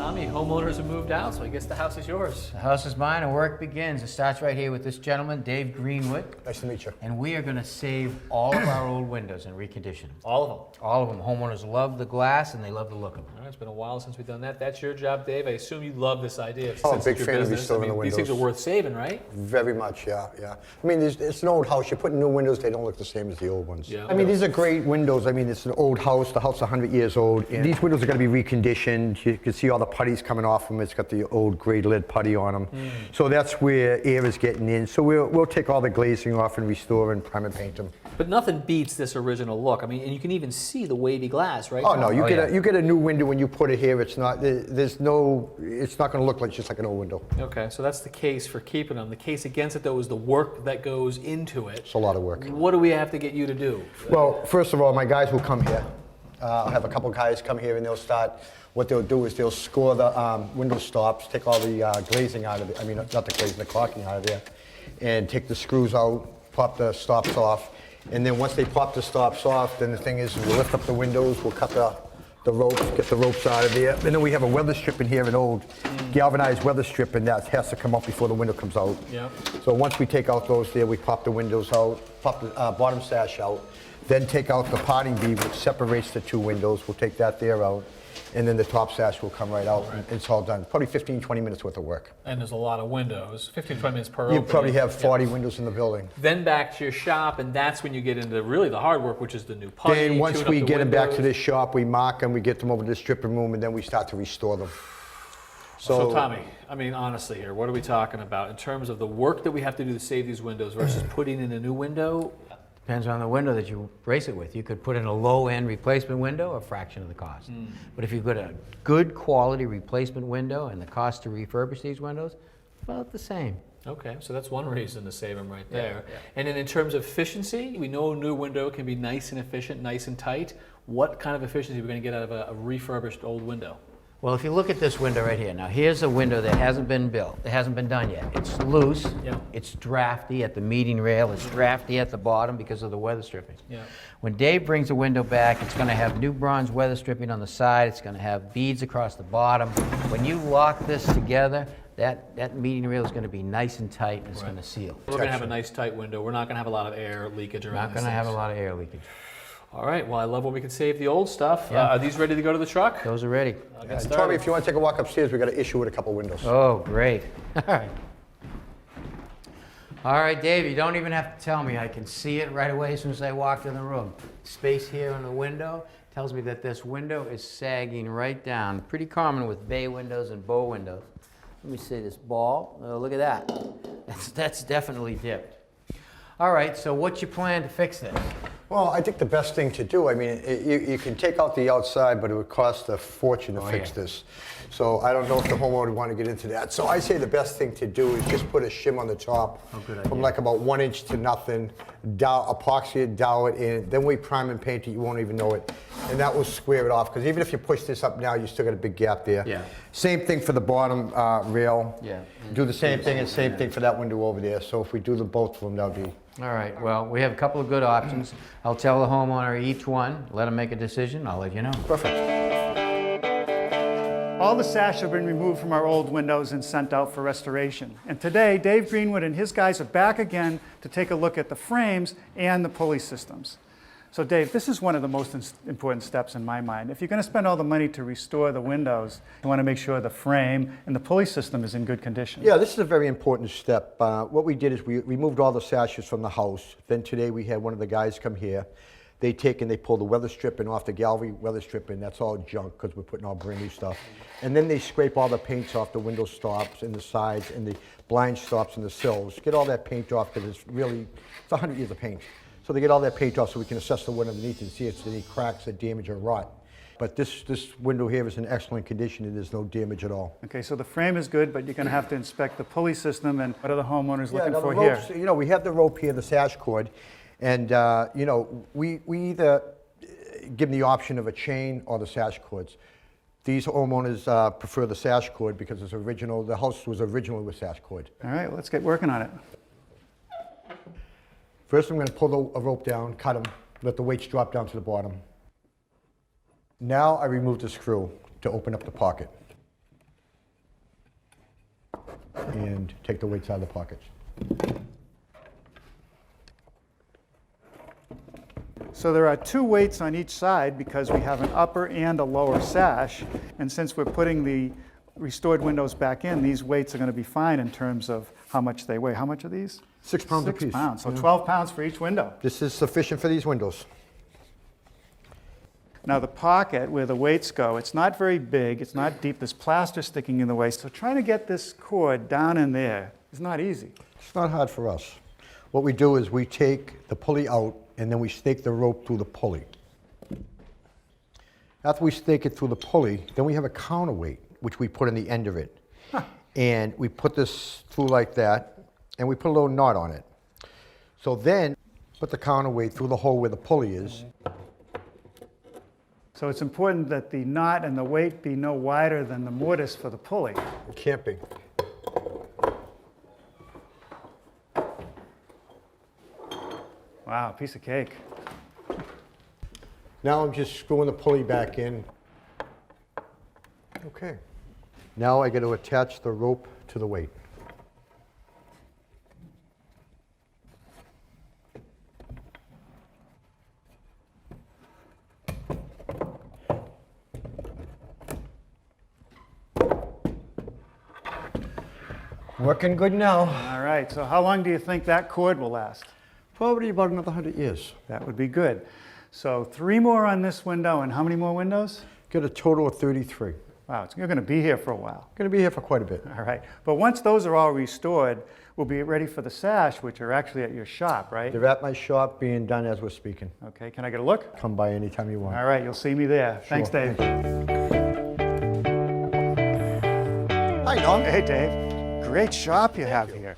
Tommy, homeowners have moved out, so I guess the house is yours. The house is mine and work begins. It starts right here with this gentleman, Dave Greenwood. Nice to meet you. And we are going to save all of our old windows and recondition them. All of them? All of them. Homeowners love the glass and they love the look of them. All right, it's been a while since we've done that. That's your job, Dave. I assume you love this idea. Oh, Since big it's your fan of business. restoring the windows. These things are worth saving, right? Very much, yeah. I mean, it's an old house. You put new windows, they don't look the same as the old ones. Yeah. I mean, these are great windows. I mean, it's an old house. The house is 100 years old. And these windows are going to be reconditioned. You can see all the putties coming off them. It's got the old gray lid putty on them. So that's where air is getting in. So we'll take all the glazing off and restore and prime and paint them. But nothing beats this original look. I mean, and you can even see the wavy glass, right? Oh no, you yeah. get a new window when you put it here. It's not it's not going to look like just like an old window. Okay, so that's the case for keeping them. The case against it, though, is the work that goes into it. It's a lot of work. What do we have to get you to do? Well, first of all, my guys will come here. I'll have a couple guys come here and they'll start. What they'll do is they'll score the window stops, take all the glazing out of it. I mean, not the glazing, the caulking out of there, and take the screws out, pop the stops off. And then once they pop the stops off, then the thing is we'll lift up the windows, we'll cut the ropes, get the ropes out of there. And then we have a weather strip in here, an old galvanized weather strip, and that has to come out before the window comes out. Yeah. So once we take out those there, we pop the windows out, pop the bottom sash out, then take out the parting beam, which separates the two windows. We'll take that there out. And then the top sash will come right out, and it's all done. Probably 15, 20 minutes worth of work. And there's a lot of windows, 15, 20 minutes per You opening. probably have 40 windows in the building. Then back to your shop, and that's when you get into really the hard work, which is the new putty. Then once tune up we the get them back to windows. this shop, we mark them, we get them over to the stripping room, and then we start to restore them. So Tommy, I mean, honestly here, what are we talking about in terms of the work that we have to do to save these windows versus putting in a new window? Depends on the window that you brace it with. You could put in a low-end replacement window, a fraction of the cost. But if you've got a good quality replacement window and the cost to refurbish these windows, about the same. Okay, so that's one reason to save them right there. Yeah. And then in terms of efficiency, we know a new window can be nice and efficient, nice and tight. What kind of efficiency are we going to get out of a refurbished old window? Well, if you look at this window right here, now here's a window that hasn't been built. It hasn't been done yet. It's loose. Yeah. It's drafty at the meeting rail. It's drafty at the bottom because of the weather stripping. Yeah. When Dave brings the window back, it's going to have new bronze weather stripping on the side. It's going to have beads across the bottom. When you lock this together, that meeting rail is going to be nice and tight, and it's going to seal. We're going to have a nice tight window. We're not going to have a lot of air leakage or Not going to have a lot of air leakage. All right, well, I love when we can save the old stuff. Yeah. Are these ready to go to the truck? Those are ready. I'll get Tommy, started. if you want to take a walk upstairs, we got to issue with a couple windows. Oh, great. All right. All right, Dave, you don't even have to tell me. I can see it right away as soon as I walked in the room. Space here in the window tells me that this window is sagging right down. Pretty common with bay windows and bow windows. Let me see this ball. Oh, look at that. That's definitely dipped. All right, so what's your plan to fix this? Well, I think the best thing to do, I mean, you can take out the outside, but it would cost a fortune to fix this. So I don't know if the homeowner would want to get into that. So I say the best thing to do is just put a shim on the top from like about 1 inch to nothing, epoxy it, dowel it in, then we prime and paint it, you won't even know it. And that will square it off, because even if you push this up now, you still got a big gap there. Yeah. Same thing for the bottom rail. Yeah. Do the same thing and same thing for that window over there. So if we do the both of them, that'll be. All right, well, we have a couple of good options. I'll tell the homeowner each one, let them make a decision, I'll let you know. Perfect. All the sash have been removed from our old windows and sent out for restoration. And today, Dave Greenwood and his guys are back again to take a look at the frames and the pulley systems. So Dave, this is one of the most important steps in my mind. If you're going to spend all the money to restore the windows, you want to make sure the frame and the pulley system is in good condition. Yeah, this is a very important step. What we did is we removed all the sashes from the house. Then today we had one of the guys come here. They take and they pull the weather stripping off, the gallery weather stripping. That's all junk because we're putting all brand new stuff. And then they scrape all the paints off the window stops and the sides and the blind stops and the sills. Get all that paint off because it's 100 years of paint. So they get all that paint off so we can assess the wood underneath and see if there's any cracks or damage or rot. But this window here is in excellent condition and there's no damage at all. Okay, so the frame is good, but you're going to have to inspect the pulley system. And what are the homeowners looking now for the ropes, here? You know, we have the rope here, the sash cord, and you know, we either give them the option of a chain or the sash cords. These homeowners prefer the sash cord because it's original. The house was originally with sash cord. All right, let's get working on it. First, I'm going to pull a rope down, cut them, let the weights drop down to the bottom. Now I remove the screw to open up the pocket. and take the weights out of the pockets. So there are 2 weights on each side because we have an upper and a lower sash. And since we're putting the restored windows back in, these weights are going to be fine in terms of how much they weigh. How much are these? 6 pounds apiece. 6 pounds, so Yeah. 12 pounds for each window. This is sufficient for these windows. Now the pocket where the weights go, it's not very big, it's not deep, there's plaster sticking in the way, so trying to get this cord down in there is not easy. It's not hard for us. What we do is we take the pulley out and then we stake the rope through the pulley. After we stake it through the pulley, then we have a counterweight, which we put in the end of it. And we put this through like that, and we put a little knot on it. So then, put the counterweight through the hole where the pulley is. So it's important that the knot and the weight be no wider than the mortise for the pulley. It can't be. Wow, piece of cake. Now I'm just screwing the pulley back in. Okay. Now I got to attach the rope to the weight. Working good now. All right, so how long do you think that cord will last? Probably about another 100 years. That would be good. So 3 more on this window, and how many more windows? Get a total of 33. Wow, you're going to be here for a while. Going to be here for quite a bit. All right, but once those are all restored, we'll be ready for the sash, which are actually at your shop, right? They're at my shop being done as we're speaking. Okay, can I get a look? Come by anytime you want. All right, you'll see me there. Thanks, Sure. Dave. Hi, Norm. Hey, Dave. Great shop you have here.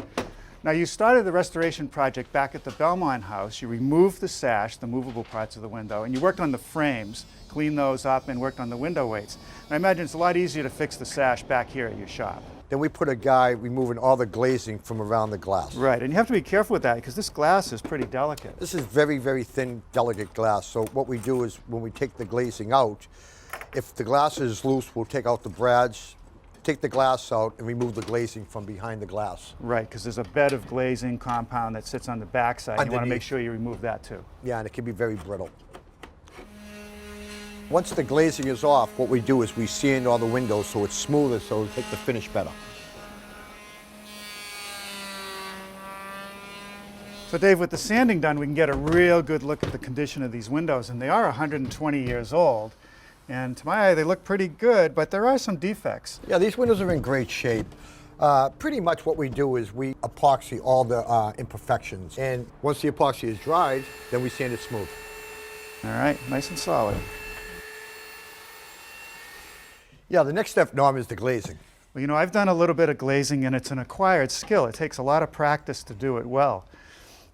Now, you started the restoration project back at the Belmont house. You removed the sash, the movable parts of the window, and you worked on the frames, cleaned those up, and worked on the window weights. And I imagine it's a lot easier to fix the sash back here at your shop. Then we put a guy removing all the glazing from around the glass. Right, and you have to be careful with that because this glass is pretty delicate. This is very, very thin, delicate glass. So what we do is when we take the glazing out, if the glass is loose, we'll take out the brads, take the glass out, and remove the glazing from behind the glass. Right, because there's a bed of glazing compound that sits on the backside. You want to make Underneath. sure you remove that too. Yeah, and it can be very brittle. Once the glazing is off, what we do is we sand all the windows so it's smoother, so it'll take the finish better. So Dave, with the sanding done, we can get a real good look at the condition of these windows, and they are 120 years old. And to my eye, they look pretty good, but there are some defects. Yeah, these windows are in great shape. Pretty much what we do is we epoxy all the imperfections. And once the epoxy is dried, then we sand it smooth. All right, nice and solid. Yeah, the next step, Norm, is the glazing. Well, you know, I've done a little bit of glazing, and it's an acquired skill. It takes a lot of practice to do it well.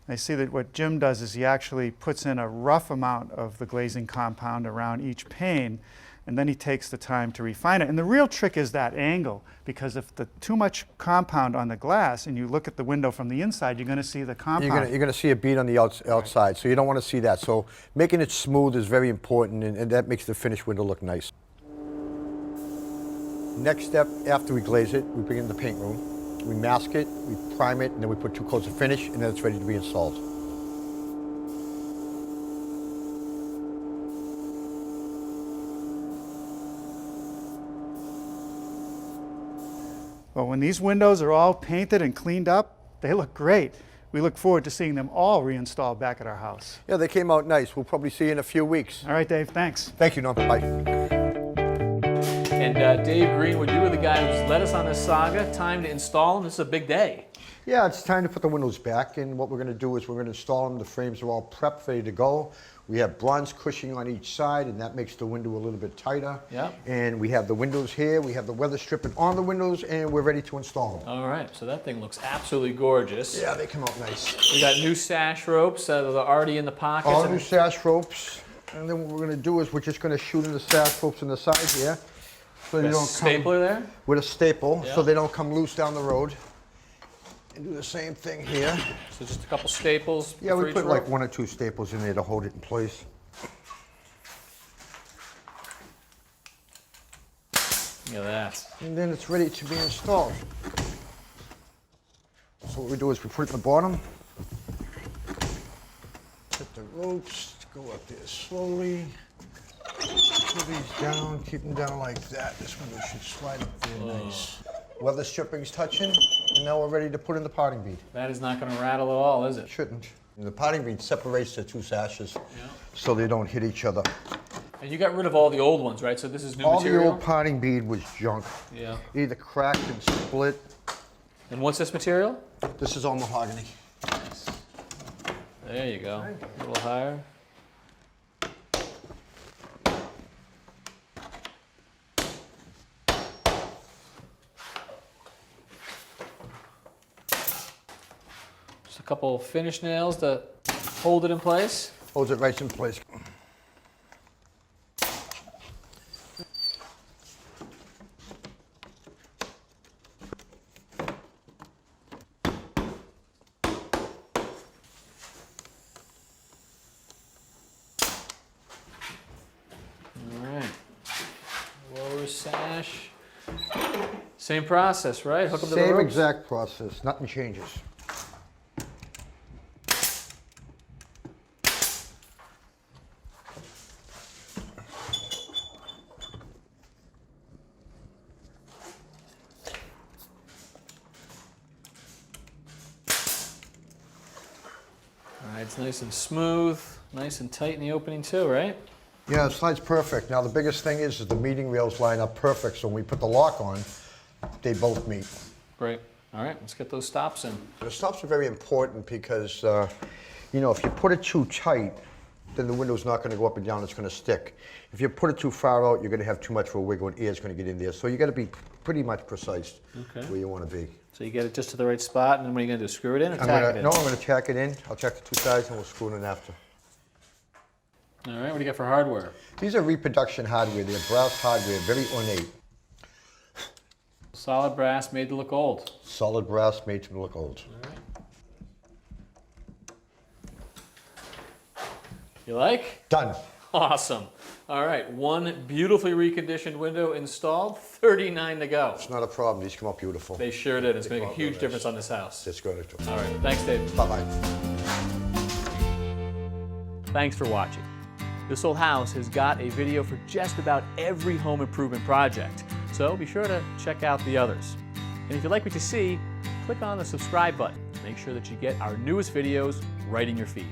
I see that what Jim does is he actually puts in a rough amount of the glazing compound around each pane, and then he takes the time to refine it. And the real trick is that angle, because if the too much compound on the glass and you look at the window from the inside, you're going to see the compound. You're gonna see a bead on the outside, so you don't want to see that. So making it smooth is very important, and that makes the finished window look nice. Next step, after we glaze it, we bring it in the paint room. We mask it, we prime it, and then we put 2 coats of finish, and then it's ready to be installed. Well, when these windows are all painted and cleaned up, they look great. We look forward to seeing them all reinstalled back at our house. Yeah, they came out nice. We'll probably see you in a few weeks. All right, Dave, thanks. Thank you, Norm. Bye. And Dave Greenwood, you were the guy who's led us on this saga. Time to install them. This is a big day. Yeah, it's time to put the windows back, and what we're going to do is we're going to install them. The frames are all prepped, ready to go. We have bronze cushioning on each side, and that makes the window a little bit tighter. Yep. And we have the windows here, we have the weather stripping on the windows, and we're ready to install them. All right, so that thing looks absolutely gorgeous. Yeah, they come out nice. We got new sash ropes that are already in the pockets. All new sash ropes, and then what we're going to do is we're just going to shoot in the sash ropes on the side here. So they A don't stapler there? come with a staple, Yeah. so they don't come loose down the road. And do the same thing here. So just a couple staples. Yeah, for we each put like rope? 1 or 2 staples in there to hold it in place. Look at that. And then it's ready to be installed. what we do is we put it in the bottom. Hit the ropes, go up there slowly. Pull these down, keep them down like that. This window should slide up there nice. Weather stripping's touching, and now we're ready to put in the potting bead. That is not going to rattle at all, is it? Shouldn't. And the potting bead separates the two sashes so they don't hit each other. And you got rid of all the old ones, right? So this is new All material? the old potting bead was junk. Yeah. Either cracked and split. And what's this material? This is all mahogany. There you go. A little higher. Just a couple finish nails to hold it in place. Holds it right in place. Sash. Same process, right? Hook up to the Same ropes. exact process, nothing changes. All right, it's nice and smooth, nice and tight in the opening too, right? Yeah, the slide's perfect. Now the biggest thing is the meeting rails line up perfect, so when we put the lock on, they both meet. Great. All right, let's get those stops in. The stops are very important because, you know, if you put it too tight, then the window's not going to go up and down, it's going to stick. If you put it too far out, you're going to have too much of a wiggle and air's going to get in there. So you got to be pretty much precise where you want to be. So you get it just to the right spot, and then what are you going to do, screw it in or tack it in? No, I'm going to tack it in. I'll tack the two sides and we'll screw it in after. All right, what do you got for hardware? These are reproduction hardware. They're brass hardware, very ornate. Solid brass made to look old. Solid brass made to look old. All right. You like? Done. Awesome. All right, one beautifully reconditioned window installed, 39 to go. It's not a problem. These come out beautiful. They sure did. It's going to make a huge difference on this house. It's going to. All right, thanks, Dave. Bye-bye. Thanks for watching. This Old House has got a video for just about every home improvement project, so be sure to check out the others. And if you like what you see, click on the subscribe button. Make sure that you get our newest videos right in your feed.